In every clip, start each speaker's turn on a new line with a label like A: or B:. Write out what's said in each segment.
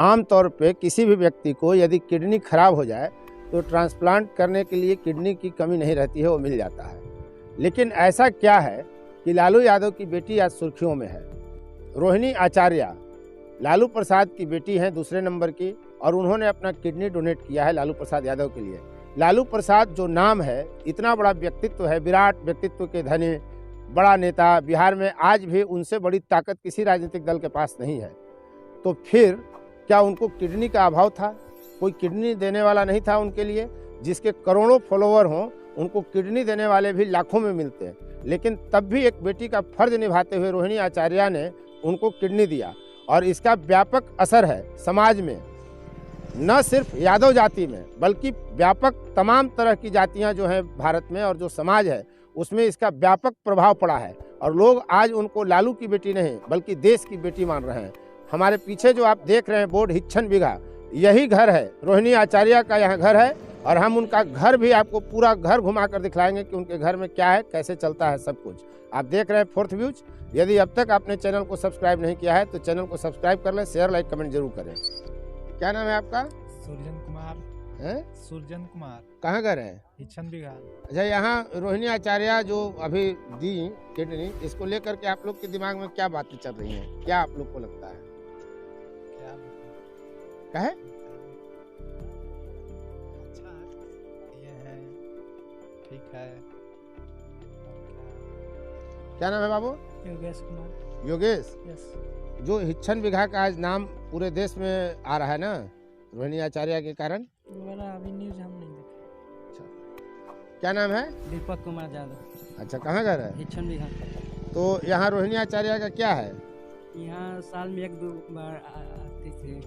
A: आम तौर पे किसी भी व्यक्ति को यदि किडनी खराब हो जाए तो ट्रांसप्लांट करने के लिए किडनी की कमी नहीं रहती है, वो मिल जाता है। लेकिन ऐसा क्या है कि लालू यादव की बेटी आज सुर्खियों में है। रोहिणी आचार्य लालू प्रसाद की बेटी हैं, दूसरे नंबर की, और उन्होंने अपना किडनी डोनेट किया है लालू प्रसाद यादव के लिए। लालू प्रसाद जो नाम है, इतना बड़ा व्यक्तित्व है, विराट व्यक्तित्व के धनी बड़ा नेता, बिहार में आज भी उनसे बड़ी ताकत किसी राजनीतिक दल के पास नहीं है। तो फिर क्या उनको किडनी का अभाव था? कोई किडनी देने वाला नहीं था उनके लिए? जिसके करोड़ों फॉलोवर हों, उनको किडनी देने वाले भी लाखों में मिलते हैं। लेकिन तब भी एक बेटी का फर्ज निभाते हुए रोहिणी आचार्य ने उनको किडनी दिया, और इसका व्यापक असर है समाज में, न सिर्फ यादव जाति में बल्कि व्यापक तमाम तरह की जातियां जो हैं भारत में, और जो समाज है उसमें इसका व्यापक प्रभाव पड़ा है। और लोग आज उनको लालू की बेटी नहीं बल्कि देश की बेटी मान रहे हैं। हमारे पीछे जो आप देख रहे हैं बोर्ड हिच्छन बिघा, यही घर है, रोहिणी आचार्य का यहाँ घर है। और हम उनका घर भी आपको पूरा घर घुमा कर दिखलाएंगे कि उनके घर में क्या है, कैसे चलता है सब कुछ। आप देख रहे हैं फोर्थ व्यूज। यदि अब तक आपने चैनल को सब्सक्राइब नहीं किया है तो चैनल को सब्सक्राइब कर लें, शेयर लाइक कमेंट जरूर करें। क्या नाम है आपका?
B: सुरजन कुमार है। सुरजन कुमार।
A: कहाँ घर है?
B: हिच्छन बिघा।
A: अच्छा, यहाँ रोहिणी आचार्य जो अभी दी किडनी, इसको लेकर के आप लोग के दिमाग में क्या बातें चल रही हैं? क्या आप लोग को लगता है? क्या है?
B: अच्छा ये है, ठीक है।
A: क्या नाम है बाबू?
B: योगेश कुमार।
A: योगेश।
B: यस।
A: जो हिच्छन बिघा का आज नाम पूरे देश में आ रहा है ना रोहिणी आचार्य के कारण?
B: अभी न्यूज हम नहीं देखे।
A: क्या नाम है?
B: दीपक कुमार यादव।
A: अच्छा, कहाँ घर है?
B: हिच्छन बिघा।
A: तो यहाँ रोहिणी आचार्य का क्या है?
B: यहाँ साल में 1-2 बार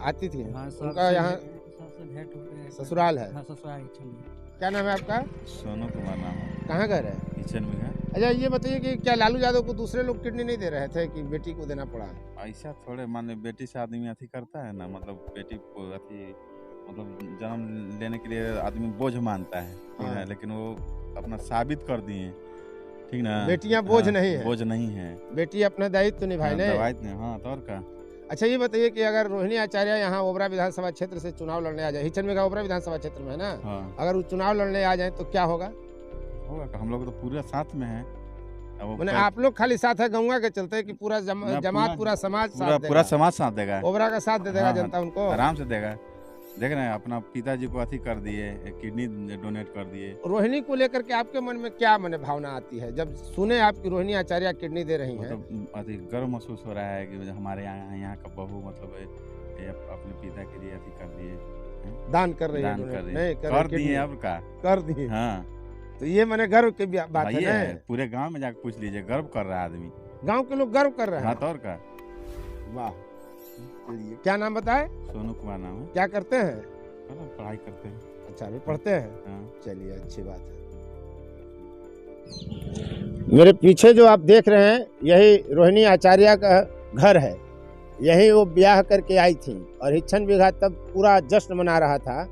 A: आती थी।
B: हाँ,
A: उनका यहाँ
B: सबसे भेंट होते हैं।
A: ससुराल है।
B: हाँ, ससुराल हिच्छन बिघा।
A: क्या नाम है आपका?
C: सोनू कुमार नाम है।
A: कहाँ घर है?
C: हिच्छन बिघा।
A: अच्छा, ये बताइए कि क्या लालू यादव को दूसरे लोग किडनी नहीं दे रहे थे कि बेटी को देना पड़ा?
C: ऐसा थोड़े माने बेटी से आदमी अथी करता है ना, मतलब बेटी को अथी मतलब जन्म लेने के लिए आदमी बोझ मानता है, ठीक है। लेकिन वो अपना साबित कर दिए, ठीक ना।
A: बेटियां बोझ नहीं है।
C: बोझ नहीं है,
A: बेटी अपना दायित्व निभाए ने।
C: हाँ, तो और का।
A: अच्छा, ये बताइए कि अगर रोहिणी आचार्य यहाँ ओबरा विधानसभा क्षेत्र से चुनाव लड़ने आ जाए, हिच्छन बिघा ओबरा विधानसभा क्षेत्र में है ना,
C: हाँ।
A: अगर वो चुनाव लड़ने आ जाए तो क्या होगा?
C: होगा, हम लोग तो पूरा साथ में है।
A: मैंने आप लोग खाली साथ है गंगा के चलते कि पूरा जमात पूरा समाज साथ देगा?
C: पूरा समाज साथ देगा।
A: ओबरा का साथ दे देगा।
C: हाँ,
A: जनता उनको
C: आराम से देगा। देख रहे हैं, अपना पिताजी को अथी कर दिए, किडनी डोनेट कर दिए।
A: रोहिणी को लेकर के आपके मन में क्या मन भावना आती है जब सुने आपकी रोहिणी आचार्य किडनी दे रही हैं?
C: मतलब अति गर्व महसूस हो रहा है कि हमारे यहाँ का बहू मतलब अपने पिता के लिए अथी कर दिए,
A: दान कर रही है।
C: नहीं कर दिए, अब का कर दिए। हाँ,
A: तो ये मैंने गर्व की बात है ना।
C: पूरे गांव में जाकर पूछ लीजिए, गर्व कर रहा है आदमी।
A: गांव के लोग गर्व कर रहे हैं।
C: हाँ, तो और का।
A: वाह। क्या नाम बताए?
C: सोनू कुमार नाम है।
A: क्या करते हैं?
C: पढ़ाई करते हैं।
A: अच्छा, अभी पढ़ते हैं।
C: हाँ।
A: चलिए, अच्छी बात है। मेरे पीछे जो आप देख रहे हैं, यही रोहिणी आचार्य का घर है। यही वो ब्याह करके आई थी और हिच्छन बिघा तब पूरा जश्न मना रहा था।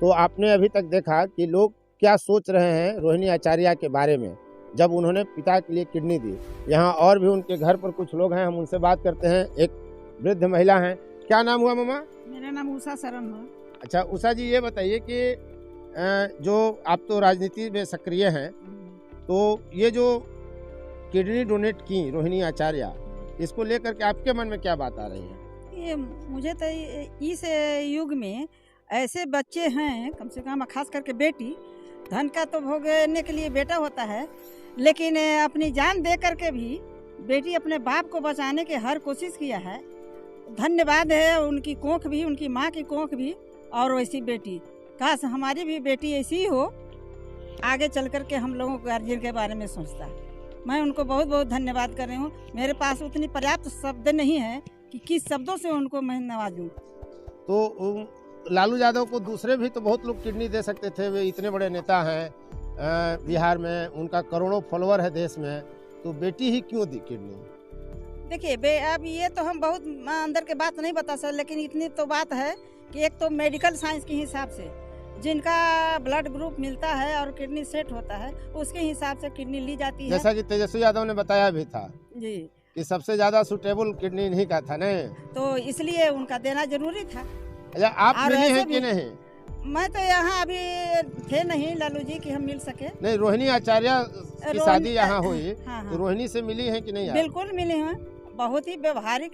A: तो आपने अभी तक देखा कि लोग क्या सोच रहे हैं रोहिणी आचार्य के बारे में जब उन्होंने पिता के लिए किडनी दी। यहाँ और भी उनके घर पर कुछ लोग हैं, हम उनसे बात करते हैं। एक वृद्ध महिला हैं। क्या नाम हुआ मामा?
D: मेरा नाम उषा शरण है।
A: अच्छा उषा जी, ये बताइए कि जो आप तो राजनीति में सक्रिय हैं, तो ये जो किडनी डोनेट की रोहिणी आचार्य, इसको लेकर के आपके मन में क्या बात आ रही है?
D: ये मुझे तो इस युग में ऐसे बच्चे हैं, कम से कम खास करके बेटी, धन का तो भोगने के लिए बेटा होता है, लेकिन अपनी जान दे करके भी बेटी अपने बाप को बचाने की हर कोशिश किया है। धन्यवाद है उनकी कोख भी, उनकी माँ की कोख भी, और वैसी बेटी। काश हमारी भी बेटी ऐसी ही हो, आगे चल कर के हम लोगों को गार्जियन के बारे में सोचता। मैं उनको बहुत बहुत धन्यवाद कर रही हूँ। मेरे पास उतनी पर्याप्त शब्द नहीं है कि किस शब्दों से उनको मैं नवाजूँ।
A: तो लालू यादव को दूसरे भी तो बहुत लोग किडनी दे सकते थे, वे इतने बड़े नेता हैं बिहार में, उनका करोड़ों फॉलोअर है देश में, तो बेटी ही क्यों दी किडनी?
D: देखिए अब ये तो हम बहुत अंदर के बात नहीं बता सकते, लेकिन इतनी तो बात है कि एक तो मेडिकल साइंस के हिसाब से जिनका ब्लड ग्रुप मिलता है और किडनी सेट होता है, उसके हिसाब से किडनी ली जाती है।
A: जैसा कि तेजस्वी यादव ने बताया भी था
D: जी
A: कि सबसे ज्यादा सुटेबल किडनी इन्हीं का था, नहीं?
D: तो इसलिए उनका देना जरूरी था।
A: अच्छा, आप
D: और
A: मिली
D: ऐसे
A: हैं कि
D: भी-
A: नहीं?
D: मैं तो यहाँ अभी थे नहीं लालू जी कि हम मिल सके।
A: नहीं, रोहिणी आचार्य की
D: रोहिणी-
A: शादी यहाँ हुई,
D: हाँ
A: तो
D: हाँ
A: रोहिणी से मिली हैं कि नहीं आप?
D: बिल्कुल मिले हैं। बहुत ही व्यवहारिक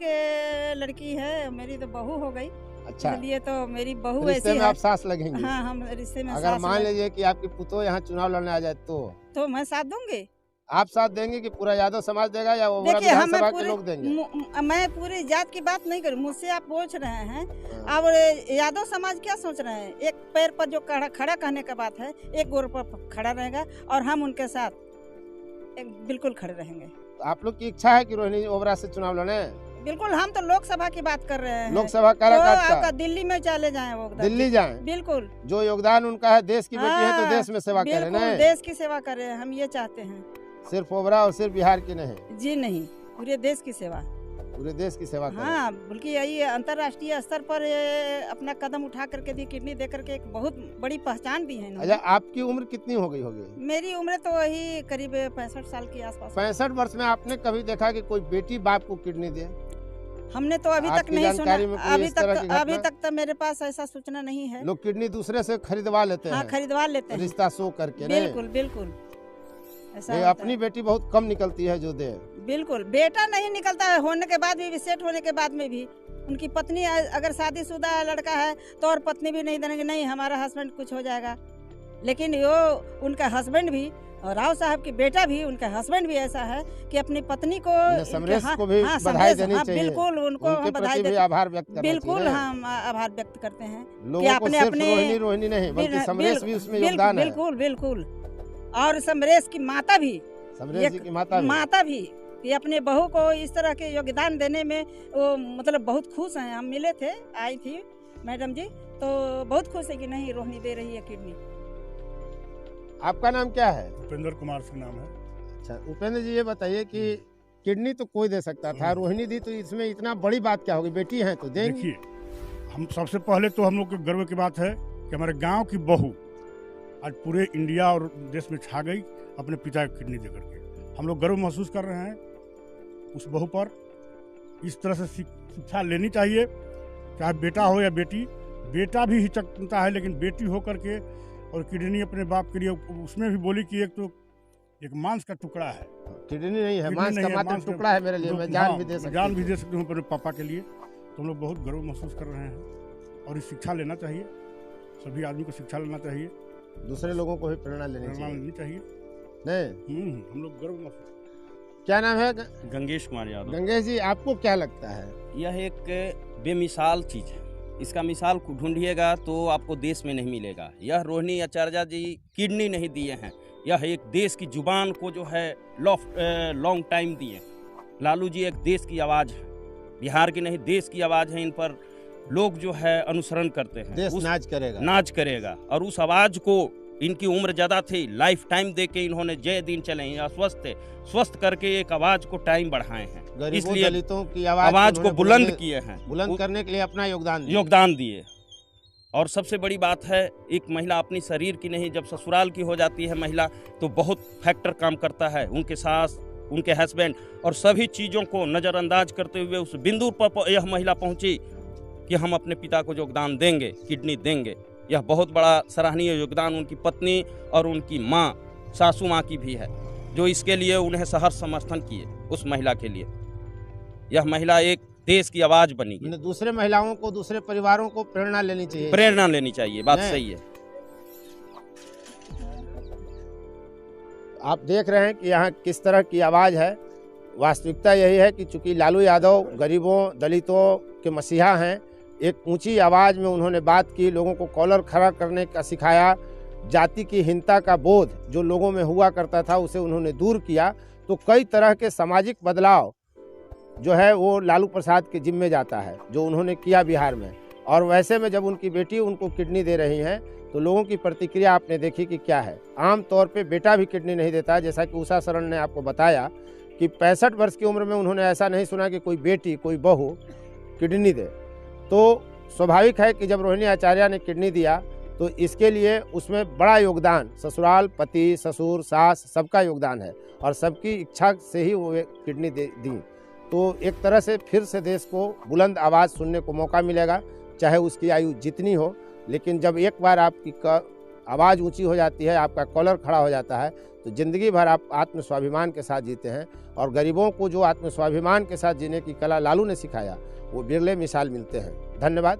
D: लड़की है, मेरी तो बहू हो गई,
A: अच्छा,
D: इसलिए तो मेरी बहू
A: रिश्ते
D: ऐसी
A: में
D: है।
A: आप सास लगेंगे?
D: हाँ, हम रिश्ते में
A: अगर
D: सास
A: मान
D: लग-
A: लीजिए कि आपकी पुतोह यहाँ चुनाव लड़ने आ जाए
D: तो मैं साथ दूंगी।
A: आप साथ देंगे कि पूरा यादव समाज देगा या वो
D: देखिए हमें
A: विधानसभा के
D: पूरे
A: लोग देंगे?
D: मैं पूरी जात की बात नहीं करूँ, मुझसे आप पूछ रहे हैं।
A: हाँ।
D: अब यादव समाज क्या सोच रहे हैं? एक पैर पर जो खड़ा कहने का बात है, एक गोर पर खड़ा रहेगा और हम उनके साथ बिल्कुल खड़े रहेंगे।
A: तो आप लोग की इच्छा है कि रोहिणी ओबरा से चुनाव लड़े?
D: बिल्कुल, हम तो लोकसभा की बात कर रहे हैं।
A: लोकसभा
D: तो
A: काराकाट
D: आपका
A: का
D: दिल्ली में चले जाएं वो उधर।
A: दिल्ली जाएं,
D: बिल्कुल
A: जो योगदान उनका है, देश की बेटी है तो
D: हाँ,
A: देश में सेवा करें
D: बिल्कुल
A: ना,
D: देश की सेवा करें, हम ये चाहते हैं।
A: सिर्फ ओबरा और सिर्फ बिहार की नहीं,
D: जी नहीं, पूरे देश की सेवा।
A: पूरे देश की सेवा करें।
D: हाँ, बल्कि यही अंतर्राष्ट्रीय स्तर पर ये अपना कदम उठा करके दी, किडनी दे करके एक बहुत बड़ी पहचान दी है इन्होंने।
A: अच्छा, आपकी उम्र कितनी हो गई होगी?
D: मेरी उम्र तो वही करीब 65 साल के आसपास।
A: 65 वर्ष में आपने कभी देखा कि कोई बेटी बाप को किडनी दे?
D: हमने तो अभी तक
A: आपकी
D: नहीं सुना।
A: जानकारी में कोई इस तरह की घटना?
D: अभी तक तो मेरे पास ऐसा सूचना नहीं है।
A: लोग किडनी दूसरे से खरीदवा लेते
D: हाँ,
A: हैं,
D: खरीदवा लेते हैं।
A: रिश्ता शो करके नहीं?
D: बिल्कुल बिल्कुल ऐसा
A: ये
D: होता
A: अपनी
D: है।
A: बेटी बहुत कम निकलती है जो दे।
D: बिल्कुल, बेटा नहीं निकलता है, होने के बाद भी, सेट होने के बाद में भी उनकी पत्नी अगर शादीशुदा लड़का है तो और पत्नी भी नहीं देंगे, नहीं हमारा हस्बैंड कुछ हो जाएगा। लेकिन वो उनका हस्बैंड भी, और राव साहब की बेटा भी, उनका हस्बैंड भी ऐसा है कि अपनी पत्नी को
A: समरेश
D: हाँ,
A: को भी
D: हाँ,
A: बधाई
D: समरेश,
A: देनी
D: हाँ,
A: चाहिए।
D: बिल्कुल उनको
A: उनके
D: हम बधाई
A: प्रति भी
D: देते
A: आभार व्यक्त करना
D: बिल्कुल
A: चाहिए।
D: हम आभार व्यक्त करते हैं।
A: लोगों को
D: अपने-
A: सिर्फ
D: अपने-
A: रोहिणी रोहिणी नहीं बल्कि समरेश भी उसमें योगदान है।
D: बिल्कुल बिल्कुल, और समरेश की माता भी,
A: समरेश जी की माता भी।
D: कि अपने बहू को इस तरह के योगदान देने में वो मतलब बहुत खुश हैं। हम मिले थे, आई थी मैडम जी, तो बहुत खुश है कि नहीं रोहिणी दे रही है किडनी।
A: आपका नाम क्या है?
E: उपेंद्र कुमार सिंह नाम है।
A: अच्छा, उपेंद्र जी ये बताइए कि किडनी तो कोई दे सकता था, रोहिणी दी, तो इसमें इतना बड़ी बात क्या होगी? बेटी है तो देंगे।
E: देखिए, हम सबसे पहले तो हम लोग के गर्व की बात है कि हमारे गांव की बहू आज पूरे इंडिया और देश में छा गई अपने पिता की किडनी देकर के। हम लोग गर्व महसूस कर रहे हैं उस बहू पर। इस तरह से शिक्षा लेनी चाहिए, चाहे बेटा हो या बेटी। बेटा भी हिचकता है, लेकिन बेटी हो करके और किडनी अपने बाप के लिए, उसमें भी बोली कि एक मांस का टुकड़ा है,
A: किडनी नहीं है,
E: किडनी
A: मांस
E: नहीं
A: का
E: है,
A: मात्र
E: मांस का-
A: टुकड़ा है मेरे लिए, मैं जान भी दे सकता
E: जान
A: हूँ।
E: भी दे सकती हूँ अपने पापा के लिए। तो हम लोग बहुत गर्व महसूस कर रहे हैं और इस शिक्षा लेना चाहिए। सभी आदमी को शिक्षा लेना चाहिए,
A: दूसरे लोगों को भी प्रेरणा लेनी
E: प्रेरणा
A: चाहिए।
E: लेनी चाहिए।
A: नहीं,
E: हम लोग गर्व महसूस।
A: क्या नाम है?
F: गंगेश कुमार यादव।
A: गंगेश जी, आपको क्या लगता है?
F: यह एक बेमिसाल चीज़ है, इसका मिसाल ढूंढिएगा तो आपको देश में नहीं मिलेगा। यह रोहिणी आचार्य जी किडनी नहीं दिए हैं, यह एक देश की जुबान को जो है लॉन्ग टाइम दिए। लालू जी एक देश की आवाज़ है, बिहार की नहीं देश की आवाज़ है। इन पर लोग जो है अनुसरण करते हैं,
A: देश नाच करेगा।
F: नाच करेगा। और उस आवाज़ को, इनकी उम्र ज़्यादा थी, लाइफ टाइम दे के इन्होंने जय दिन चले हैं, अस्वस्थ थे, स्वस्थ करके एक आवाज़ को टाइम बढ़ाए हैं,
A: गरीबों
F: इसलिए
A: दलितों की
F: आवाज़ को
A: उन्होंने
F: बुलंद किए हैं,
A: बुलंद करने के लिए अपना
F: योगदान दिए। और सबसे बड़ी बात है, एक महिला अपनी शरीर की नहीं, जब ससुराल की हो जाती है महिला तो बहुत फैक्टर काम करता है। उनके सास, उनके हस्बैंड और सभी चीज़ों को नज़रअंदाज करते हुए उस बिंदु पर यह महिला पहुंची कि हम अपने पिता को योगदान देंगे, किडनी देंगे। यह बहुत बड़ा सराहनीय योगदान उनकी पत्नी और उनकी माँ, सासू माँ की भी है, जो इसके लिए उन्हें सहर्ष समर्थन किए। उस महिला के लिए यह महिला एक देश की आवाज़ बनी गई।
A: दूसरे महिलाओं को, दूसरे परिवारों को प्रेरणा लेनी चाहिए।
F: प्रेरणा लेनी चाहिए, बात सही है।
A: आप देख रहे हैं कि यहाँ किस तरह की आवाज़ है। वास्तविकता यही है कि चूंकि लालू यादव गरीबों दलितों के मसीहा हैं, एक ऊंची आवाज़ में उन्होंने बात की, लोगों को कॉलर खड़ा करने का सिखाया, जाति की हीनता का बोध जो लोगों में हुआ करता था उसे उन्होंने दूर किया। तो कई तरह के सामाजिक बदलाव जो है वो लालू प्रसाद के जिम्मे जाता है, जो उन्होंने किया बिहार में। और वैसे में जब उनकी बेटी उनको किडनी दे रही हैं तो लोगों की प्रतिक्रिया आपने देखी कि क्या है। आम तौर पे बेटा भी किडनी नहीं देता, जैसा कि उषा शरण ने आपको बताया कि 65 वर्ष की उम्र में उन्होंने ऐसा नहीं सुना कि कोई बेटी, कोई बहू किडनी दे। तो स्वाभाविक है कि जब रोहिणी आचार्य ने किडनी दिया तो इसके लिए उसमें बड़ा योगदान ससुराल, पति, ससुर, सास, सबका योगदान है और सबकी इच्छा से ही वो किडनी दी। तो एक तरह से फिर से देश को बुलंद आवाज़ सुनने को मौका मिलेगा। चाहे उसकी आयु जितनी हो, लेकिन जब एक बार आपकी आवाज़ ऊंची हो जाती है, आपका कॉलर खड़ा हो जाता है, तो ज़िंदगी भर आप आत्मस्वाभिमान के साथ जीते हैं। और गरीबों को जो आत्मस्वाभिमान के साथ जीने की कला लालू ने सिखाया, वो बिरले मिसाल मिलते हैं। धन्यवाद।